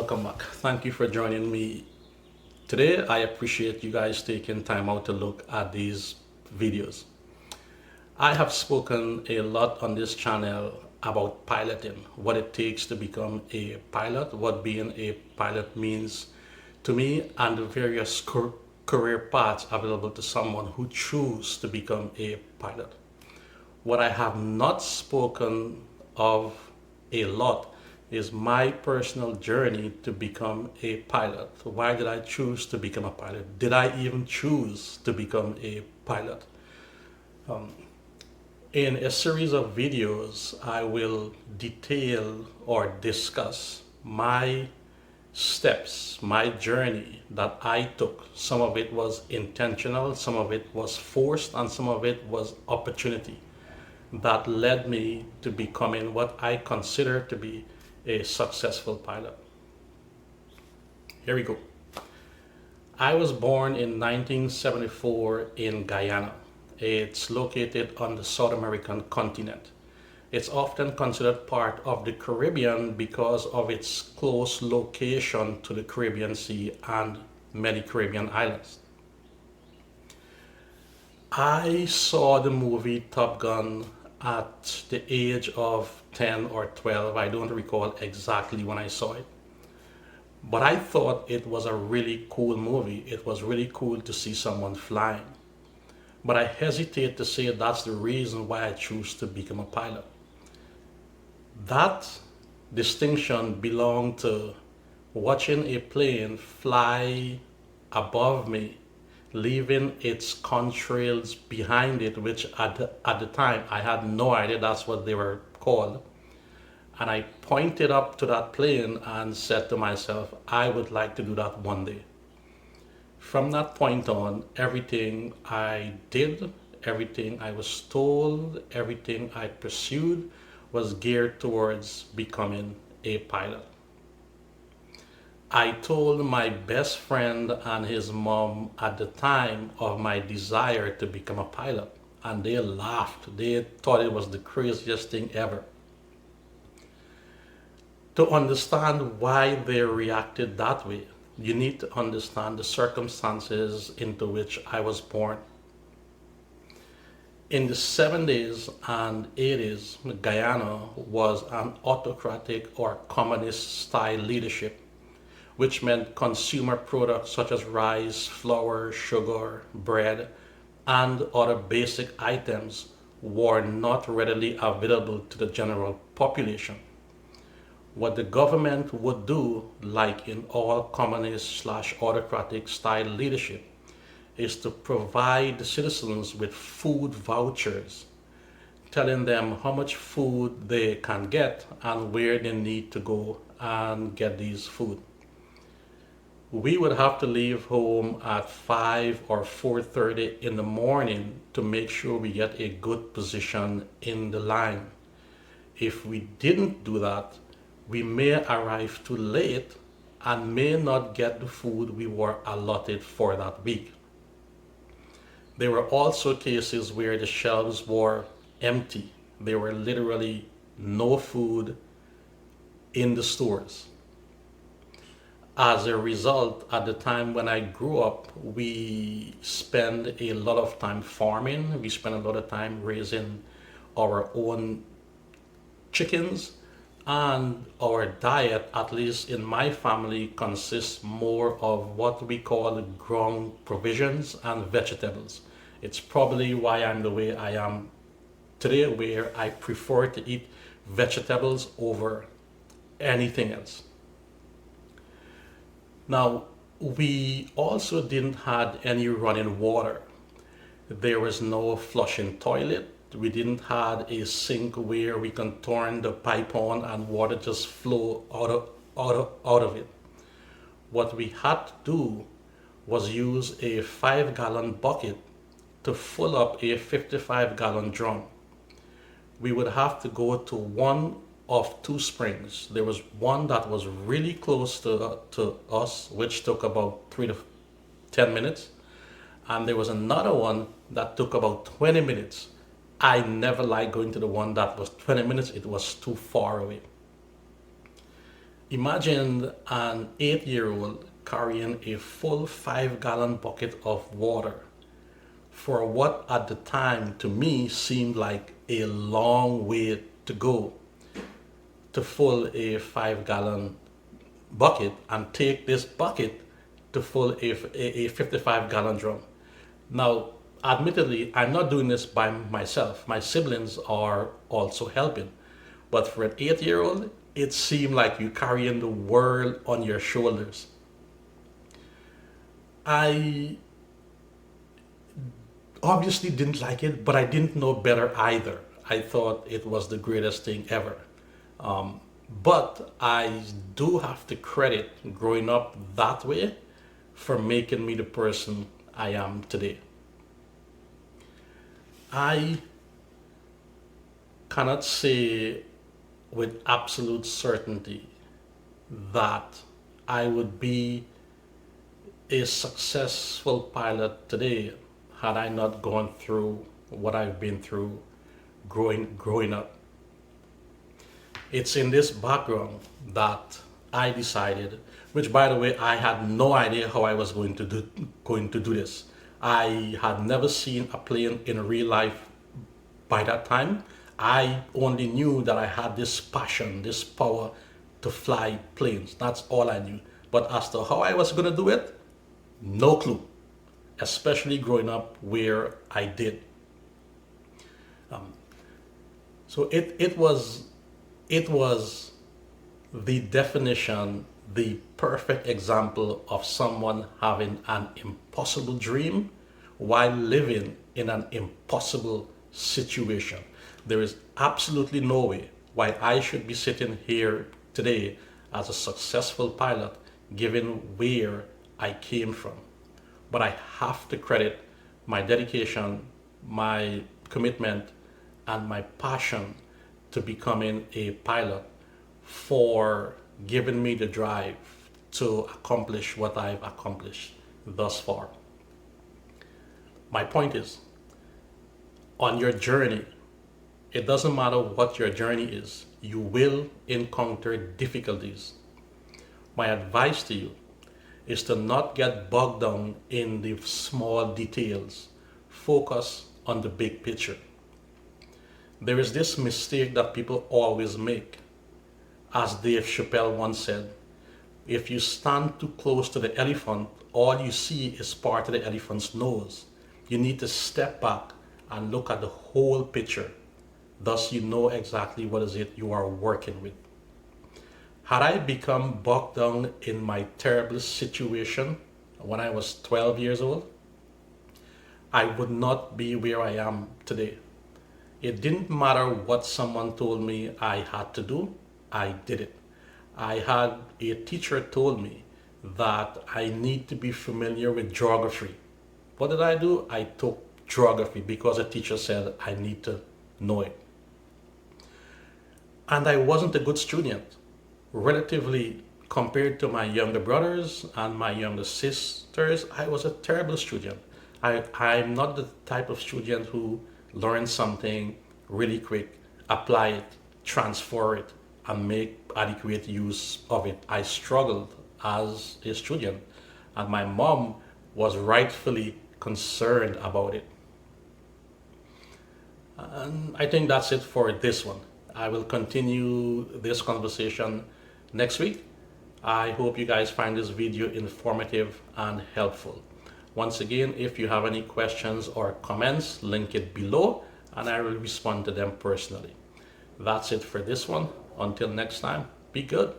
welcome back. Thank you for joining me. Today, I appreciate you guys taking time out to look at these videos. I have spoken a lot on this channel about piloting, what it takes to become a pilot, what being a pilot means to me, and the various career paths available to someone who chooses to become a pilot. What I have not spoken of a lot is my personal journey to become a pilot. Why did I choose to become a pilot? Did I even choose to become a pilot? In a series of videos, I will detail or discuss my steps, my journey that I took. Some of it was intentional, some of it was forced, and some of it was opportunity that led me to becoming what I consider to be a successful pilot. Here we go. I was born in 1974 in Guyana. It's located on the South American continent. It's often considered part of the Caribbean because of its close location to the Caribbean Sea and many Caribbean islands. I saw the movie Top Gun at the age of 10 or 12. I don't recall exactly when I saw it. But I thought it was a really cool movie. It was really cool to see someone flying. But I hesitate to say that's the reason why I choose to become a pilot. That distinction belonged to watching a plane fly above me, leaving its contrails behind it, which at the time I had no idea that's what they were called. And I pointed up to that plane and said to myself, I would like to do that one day. From that point on, everything I did, everything I was told, everything I pursued was geared towards becoming a pilot. I told my best friend and his mom at the time of my desire to become a pilot, and they laughed. They thought it was the craziest thing ever. To understand why they reacted that way, you need to understand the circumstances into which I was born. In the 70s and 80s, Guyana was an autocratic or communist style leadership, which meant consumer products such as rice, flour, sugar, bread, and other basic items were not readily available to the general population. What the government would do, like in all communist slash autocratic style leadership, is to provide the citizens with food vouchers, telling them how much food they can get and where they need to go and get these food. We would have to leave home at 5 or 4:30 in the morning to make sure we get a good position in the line. If we didn't do that, we may arrive too late and may not get the food we were allotted for that week. There were also cases where the shelves were empty. There were literally no food in the stores. As a result, at the time when I grew up, we spent a lot of time farming. We spent a lot of time raising our own chickens, and our diet, at least in my family, consists more of what we call ground provisions and vegetables. It's probably why I'm the way I am today, where I prefer to eat vegetables over anything else. Now, we also didn't have any running water. There was no flushing toilet. We didn't have a sink where we can turn the pipe on and water just flow out of it. What we had to do was use a 5-gallon bucket to fill up a 55-gallon drum. We would have to go to one of two springs. There was one that was really close to us, which took about 3 to 10 minutes. And there was another one that took about 20 minutes. I never liked going to the one that was 20 minutes. It was too far away. Imagine an 8-year-old carrying a full 5-gallon bucket of water for what at the time to me seemed like a long way to go to fill a 5-gallon bucket and take this bucket to fill a 55-gallon drum. Now, admittedly, I'm not doing this by myself. My siblings are also helping. But for an 8-year-old, it seemed like you carrying the world on your shoulders. I obviously didn't like it, but I didn't know better either. I thought it was the greatest thing ever. But I do have to credit growing up that way for making me the person I am today. I cannot say with absolute certainty that I would be a successful pilot today had I not gone through what I've been through growing up. It's in this background that I decided, which by the way, I had no idea how I was going to do this. I had never seen a plane in real life by that time. I only knew that I had this passion, this power to fly planes. That's all I knew. But as to how I was going to do it, no clue, especially growing up where I did. So it was the definition, the perfect example of someone having an impossible dream while living in an impossible situation. There is absolutely no way why I should be sitting here today as a successful pilot given where I came from. But I have to credit my dedication, my commitment, and my passion to becoming a pilot for giving me the drive to accomplish what I've accomplished thus far. My point is, on your journey, it doesn't matter what your journey is, you will encounter difficulties. My advice to you is to not get bogged down in the small details. Focus on the big picture. There is this mistake that people always make. As Dave Chappelle once said, if you stand too close to the elephant, all you see is part of the elephant's nose. You need to step back and look at the whole picture. Thus, you know exactly what is it you are working with. Had I become bogged down in my terrible situation when I was 12 years old, I would not be where I am today. It didn't matter what someone told me I had to do, I did it. I had a teacher told me that I need to be familiar with geography. What did I do? I took geography because a teacher said I need to know it. And I wasn't a good student. Relatively compared to my younger brothers and my younger sisters, I was a terrible student. I'm not the type of student who learns something really quick, apply it, transfer it, and make adequate use of it. I struggled as a student, and my mom was rightfully concerned about it. And I think that's it for this one. I will continue this conversation next week. I hope you guys find this video informative and helpful. Once again, if you have any questions or comments, link it below and I will respond to them personally. That's it for this one. Until next time, be good.